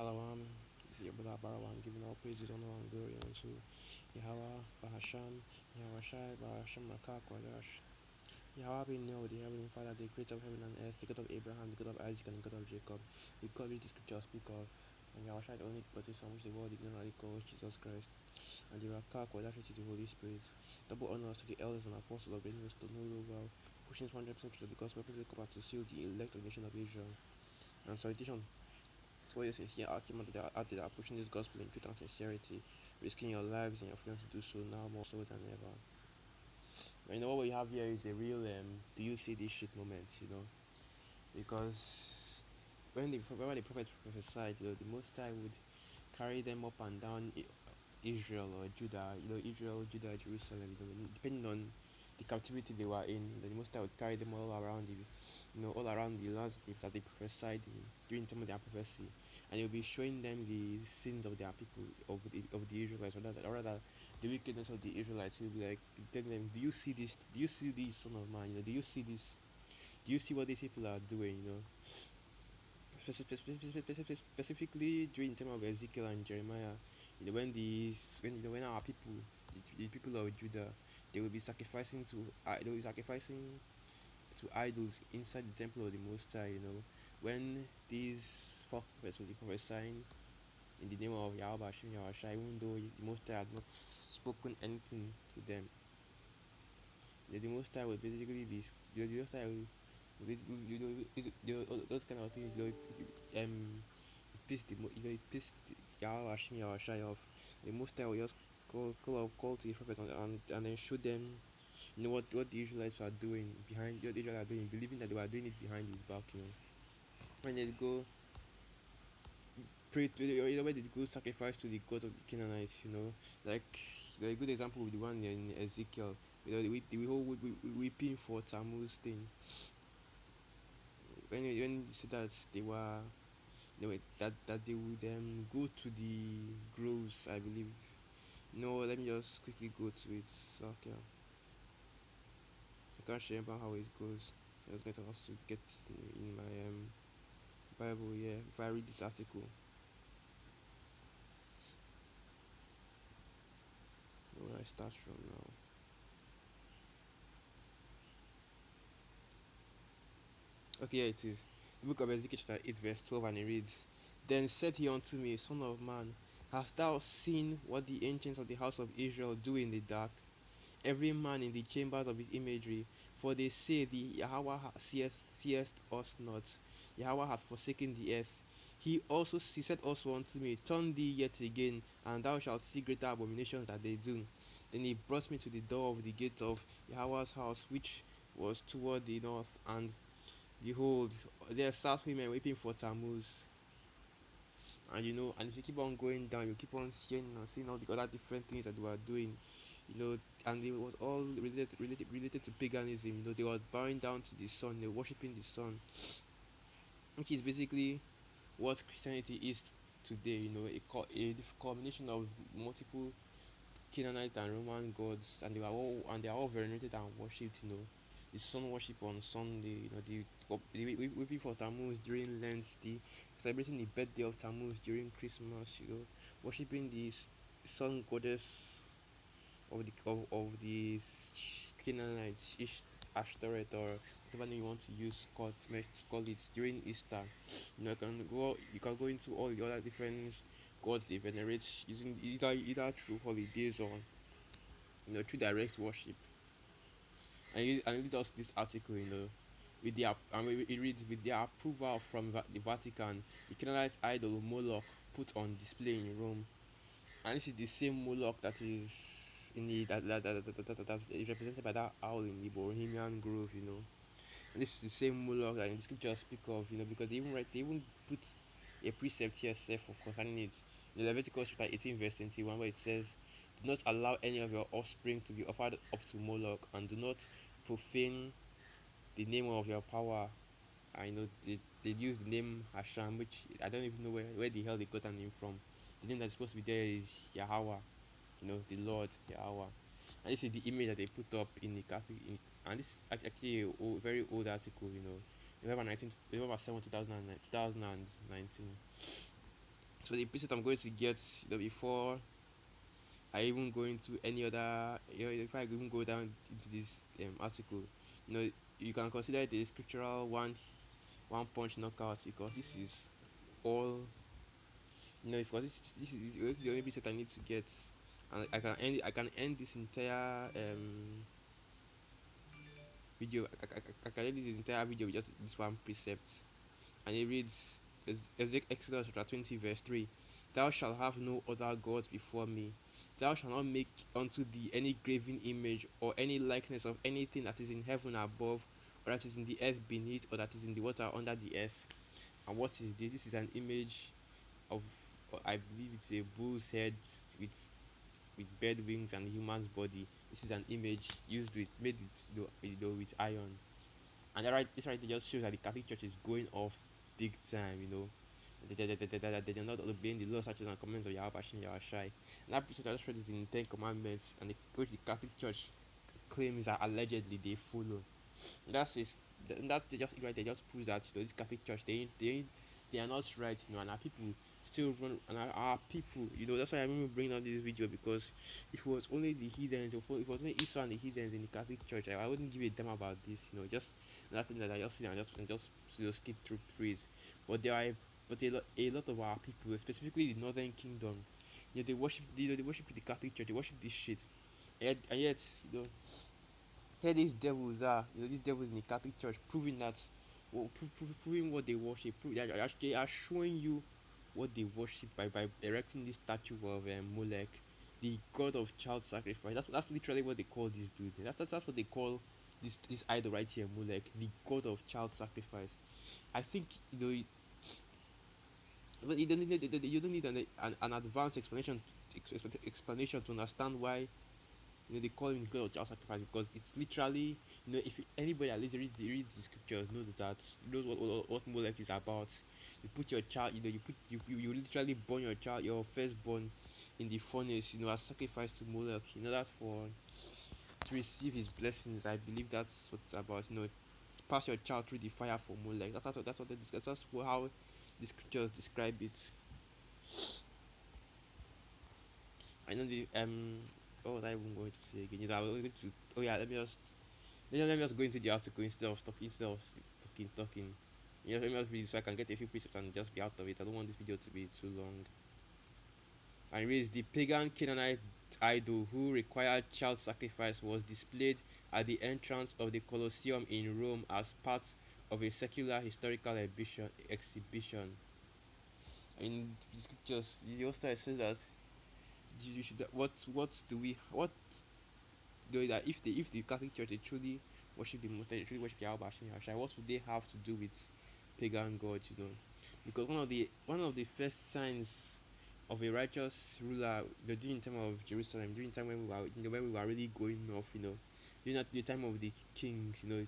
Shalom, this is your brother Barawan giving all praises, honor, and glory unto Yahweh, Bahasham, Yahweh Shai, Bahasham Rakak, Wadash. Yahweh being known, the Heavenly Father, the creator of heaven and earth, the God of Abraham, the God of Isaac, and the God of Jacob, the God which the scriptures speak of, and Yahweh Shai, the only begotten Son which the world ignorantly calls Jesus Christ, and the Rakak, Wadash is the Holy Spirit. Double honors to the elders and apostles of the New to know you well, pushing 100% to the gospel, to come out to seal the elect of the nation of Israel. And salutation. So you sincere argument out there are pushing this gospel in truth and sincerity, risking your lives and your freedom to do so now more so than ever. But you know what we have here is a real do you see this shit moment, because when the prophet prophesied, the Most High would carry them up and down Israel or Judah, Israel, Judah, Jerusalem, depending on the captivity they were in, the Most High would carry them all around all around the lands that they prophesied in during the time of their prophecy, and he'll be showing them the sins of their people, of the Israelites, or rather the wickedness of the Israelites. He'll be like telling them, "Do you see this? Do you see this, son of man? Do you see this? Do you see what these people are doing? Specifically during the time of Ezekiel and Jeremiah, when our people, the people of Judah, they will be sacrificing to idols inside the temple of the Most High. When these false prophets will be prophesying in the name of Yahweh Hashem Yahweh Shai, even though the Most High had not spoken anything to them, the Most High will basically be the Most High will, those kind of things. It pissed Yahweh Hashem Yahweh Shai off. The Most High will just call to the prophet and then show them what the Israelites are doing behind what the Israelites are doing, believing that they were doing it behind his back. When they go pray to when they go sacrifice to the gods of the Canaanites, like a good example with the one in Ezekiel, the whole weeping for Tammuz thing. When you see that that they would go to the groves, I believe. No, let me just quickly go to it. Okay, I can't remember how it goes. So I was going to also get in my Bible here if I read this article. Where I start from now. Okay, here it is. The book of Ezekiel chapter 8 verse 12, and it reads, "Then said he unto me, Son of man, hast thou seen what the ancients of the house of Israel do in the dark? Every man in the chambers of his imagery, for they say the Yahweh seest us not. Yahweh hath forsaken the earth. He said also unto me, Turn thee yet again, and thou shalt see greater abominations that they do. Then he brought me to the door of the gate of Yahweh's house, which was toward the north, and behold, there sat women weeping for Tammuz. And if you keep on going down, you keep on seeing all the other different things that they were doing, and it was all related to paganism. They were bowing down to the sun, they were worshiping the sun, which is basically what Christianity is today. A combination of multiple Canaanite and Roman gods, and they are all venerated and worshipped. The sun worship on Sunday. The weeping for Tammuz during Lent, the celebrating the birthday of Tammuz during Christmas. Worshipping the sun goddess of the Canaanites, Ashtoreth, or whatever name you want to use, call it during Easter. You can go into all the other different gods they venerate using either through holidays or through direct worship. And it leads us to this article, it reads, with their approval from the Vatican, the Canaanite idol Moloch put on display in Rome. And this is the same Moloch that is in the that is represented by that owl in the Bohemian Grove. And this is the same Moloch that in the scriptures speak of, because they even put a precept here safe for concerning it. In Leviticus chapter 18 verse 21, where it says, "Do not allow any of your offspring to be offered up to Moloch, and do not profane the name of your power." I know they use the name Hashem, which I don't even know where the hell they got that name from. The name that's supposed to be there is Yahweh, the Lord Yahweh. And this is the image that they put up in the Catholic. And this is actually a very old article, November 7, 2019. So the preset I'm going to get, before I even go into any other, if I even go down into this article, you can consider it a scriptural one punch knockout, because this is all, because this is the only preset I need to get, and I can end this entire video. I can end this entire video with just this one precept, and it reads, Exodus chapter 20 verse 3, Thou shalt have no other gods before me. Thou shalt not make unto thee any graven image or any likeness of anything that is in heaven above, or that is in the earth beneath, or that is in the water under the earth. And what is this? This is an image of, I believe it's a bull's head with bird wings and human's body. This is an image used with made with iron. And this right there just shows that the Catholic Church is going off big time. They're not obeying the laws, such as and commandments of Yahweh Hashem Yahushai. And that precept I just read is in the Ten Commandments, and which the Catholic Church claims that allegedly they follow. That's is that just right there just proves that this Catholic Church they are not right, and our people still run, and our people, that's why I remember bringing out this video, because if it was only the heathens, if it was only Esau and the heathens in the Catholic Church, I wouldn't give a damn about this, just nothing that I just see and just skip through it. But a lot of our people, specifically the Northern Kingdom, they worship the Catholic Church, they worship this shit, and yet, here these devils are, these devils in the Catholic Church, proving that, proving what they worship. They are showing you what they worship by erecting this statue of Molech, the god of child sacrifice. That's literally what they call this dude. That's what they call this idol right here, Molech, the god of child sacrifice. I think but you don't need an advanced explanation to understand why they call him the god of child sacrifice, because it's literally, if anybody that literally reads the scriptures knows what Molech is about. You put your child, you literally burn your child, your firstborn, in the furnace, as sacrifice to Molech. That's for to receive his blessings. I believe that's what it's about. Pass your child through the fire for Molech. That's how the scriptures describe it. I know the what was I even going to say again? I was going to. Oh yeah, let me just go into the article instead of talking. Let me just read so I can get a few precepts and just be out of it. I don't want this video to be too long. And it reads, the pagan Canaanite idol who required child sacrifice was displayed at the entrance of the Colosseum in Rome as part of a secular historical exhibition. In the scriptures, the author says that you should what do we what do that if the Catholic Church, they truly worship the Most High, they truly worship Yahweh Hashem Yahshua, what would they have to do with pagan gods? Because one of the first signs of a righteous ruler, during the time of Jerusalem, during the time when we were really going off, during the time of the kings, the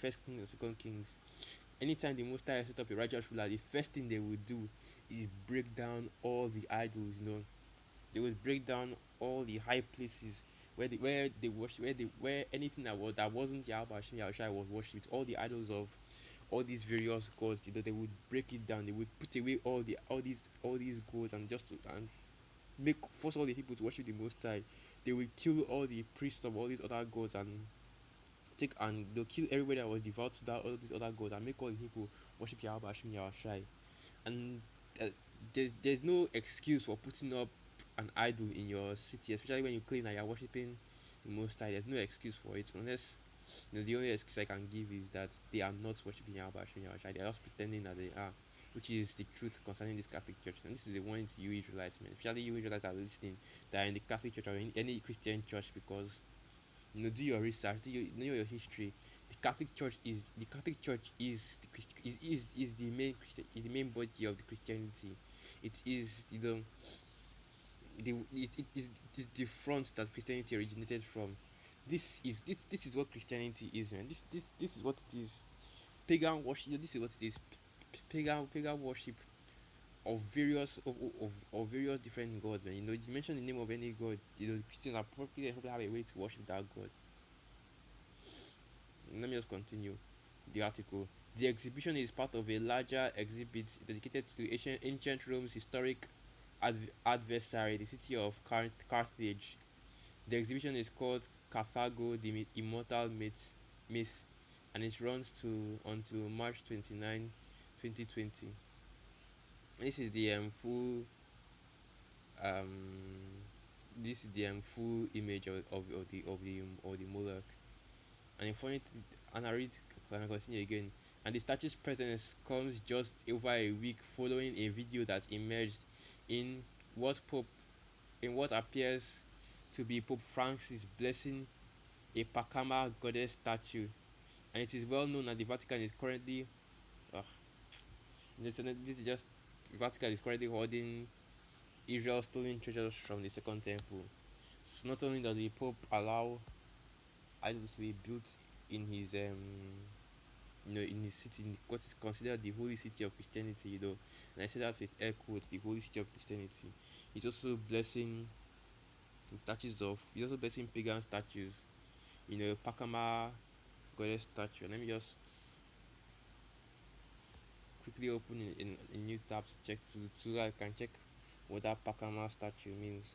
first king and second kings. Anytime the Most High set up a righteous ruler, the first thing they would do is break down all the idols. They would break down all the high places where they worship, where anything that wasn't Yahweh Hashem Yahushua was worshipped, all the idols of all these various gods. They would break it down. They would put away all these gods, and make force all the people to worship the Most High. They will kill all the priests of all these other gods, and they'll kill everybody that was devout to all these other gods, and make all the people worship Yahweh Hashem Yahushai. And there's no excuse for putting up an idol in your city, especially when you claim that you're worshiping the Most High. There's no excuse for it, unless the only excuse I can give is that they are not worshiping Yahweh Hashem Yahushai. They are just pretending that they are, which is the truth concerning this Catholic Church. And this is the one to you Israelites, man. Especially you Israelites that are listening, that are in the Catholic Church or in any Christian church, because do your research, know your history. The Catholic Church is the is the main Christian, is the main body of the Christianity. It is it is the front that Christianity originated from. This is what Christianity is, man. This is what it is. Pagan worship. This is what it is. Pagan worship of various different gods, man. You mention the name of any god, Christians are probably have a way to worship that god. Let me just continue the article. The exhibition is part of a larger exhibit dedicated to ancient Rome's historic adversary, the city of Carthage. The exhibition is called Carthago, the Immortal Myth, and it runs to until March 29, 2020. This is the um full image of the moloch. And if funny, and I read, and I continue again. And the statue's presence comes just over a week following a video that emerged in what Pope in what appears to be Pope Francis blessing a Pacama goddess statue. And it is well known that the Vatican is currently uh, this is just Vatican is currently holding Israel's stolen treasures from the Second Temple. So not only does the Pope allow idols to be built in his in his city, in what is considered the holy city of Christianity, and I say that with air quotes, the holy city of Christianity. He's also blessing he's also blessing pagan statues, Pacama goddess statue. Let me just quickly open in a new tab to check so that I can check what that Pacama statue means.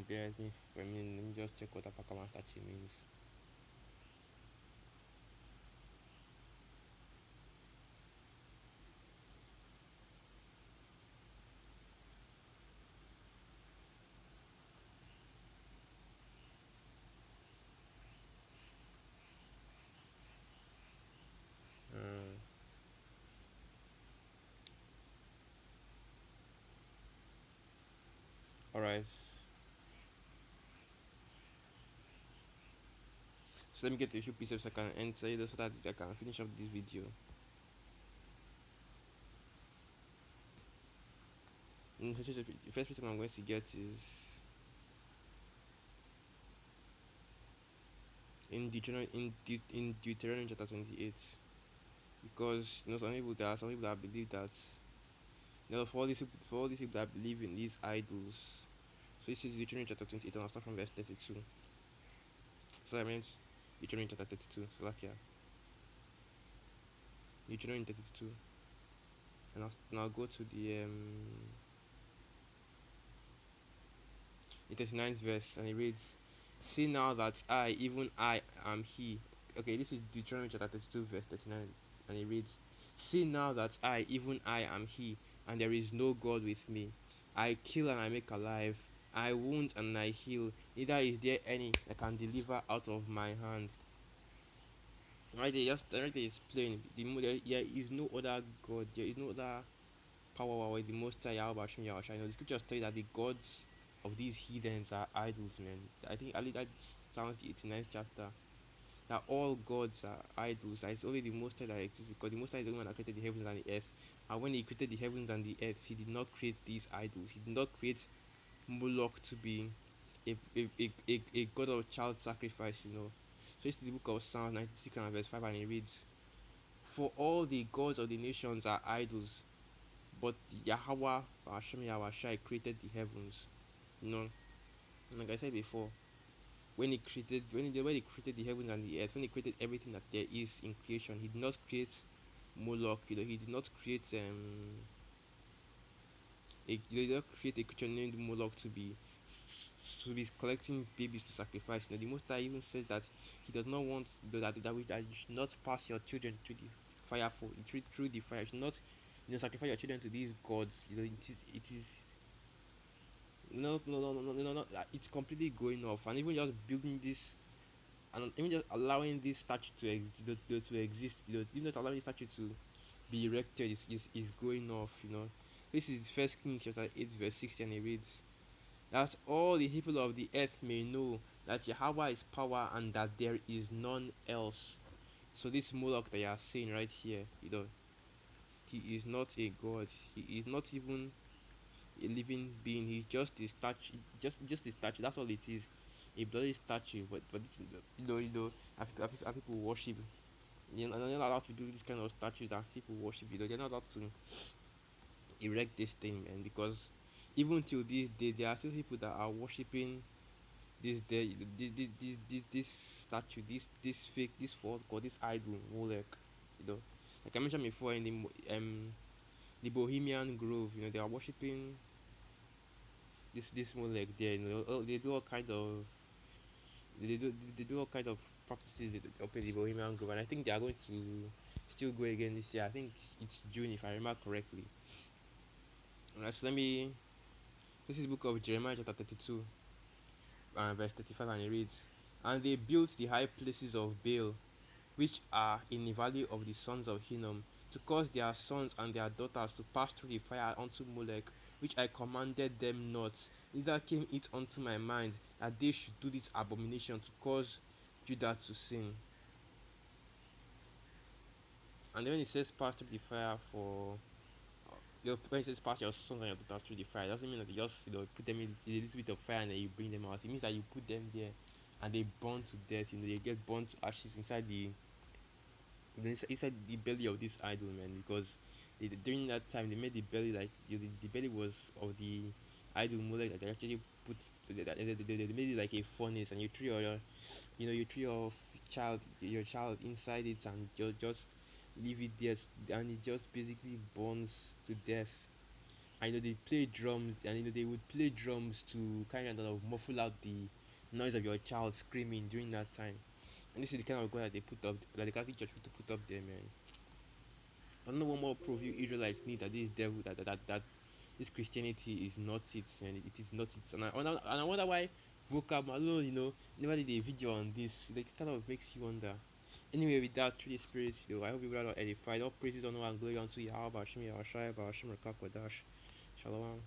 Bear with me for a minute. Let me just check what that Pacama statue means. Uh, Alright. So let me get a few pieces so I can enter it so that I can finish up this video. The first piece I'm going to get is in Deuteronomy chapter 28, because there are some people that believe that for all these people that believe in these idols. So this is Deuteronomy chapter 28, and I'll start from verse 32. So I meant Deuteronomy chapter 32. So like, yeah, Deuteronomy 32, and I'll go to the 39th verse, and it reads, "See now that I, even I, am He." Okay, this is Deuteronomy chapter 32, verse 39, and it reads, "See now that I, even I, am He, and there is no God with me. I kill and I make alive. I wound and I heal. Neither is there any that can deliver out of my hand." Right there is plain. There is no other God. There is no other power or the most high Yahweh Hashem Yahweh. The scriptures tell you that the gods of these heathens are idols, man. I think at least that sounds the 89th chapter. That all gods are idols. That it's only the most high that exists, because the most high is the one that created the heavens and the earth. And when he created the heavens and the earth, he did not create these idols. He did not create Moloch to be a god of child sacrifice. So it's the book of Psalms 96 and verse 5, and it reads, "For all the gods of the nations are idols, but Yahweh Hashem Yahweh Shai created the heavens." You know, like I said before, when he created the heavens and the earth, when he created everything that there is in creation, he did not create Moloch. He did not create he did not create a creature named Moloch to be collecting babies to sacrifice. The Most High even said that he does not want that you should not pass your children through the fire through the fire. You should not sacrifice your children to these gods. It is no, it's completely going off. And even just building this, and even just allowing this statue to exist, even just allowing this statue to be erected is going off. This is First Kings chapter 8 verse 60, and it reads, "That all the people of the earth may know that Yahweh is power and that there is none else." So this Moloch that you are seeing right here, he is not a god. He is not even a living being. He's just a statue. Just a statue. That's all it is. a bloody statue, but this, are people worship. They're not allowed to build this kind of statue that people worship. They're not allowed to erect this thing, man, because even till this day, there are still people that are worshiping this statue, this fake, this false god, this idol, moloch. Like I mentioned before in the Bohemian Grove, they are worshiping this moloch there. They do all kind of they do all kind of practices up in the Bohemian Grove, and I think they are going to still go again this year. I think it's June if I remember correctly. Alright, so let me. This is the book of Jeremiah chapter 32, verse 35, and it reads, "And they built the high places of Baal, which are in the valley of the sons of Hinnom, to cause their sons and their daughters to pass through the fire unto Molech, which I commanded them not. Neither came it unto my mind that they should do this abomination to cause Judah to sin." And then when it says pass through the fire for when it says pass your sons and your daughters through the fire, it doesn't mean that you just put them in a little bit of fire and then you bring them out. It means that you put them there and they burn to death. They get burnt to ashes inside the belly of this idol, man, because during that time they made the belly like the belly was of the idol Molech that they actually put they made it like a furnace, and you threw you threw your child inside it, and you just leave it there, and it just basically burns to death. I know they play drums, and they would play drums to kind of muffle out the noise of your child screaming during that time. And this is the kind of God that they put up, that the Catholic Church put up there, man. I don't know what more proof you Israelites need that this devil, that this Christianity is not it, and it is not it. And I wonder why Vocab alone, never did a video on this. Like, it kind of makes you wonder. Anyway, with that, through the spirit, I hope you are edified. All praises, honor, and glory unto Yahweh, Hashem, Yahshua, Hashem, Rakakwadash. Shalom.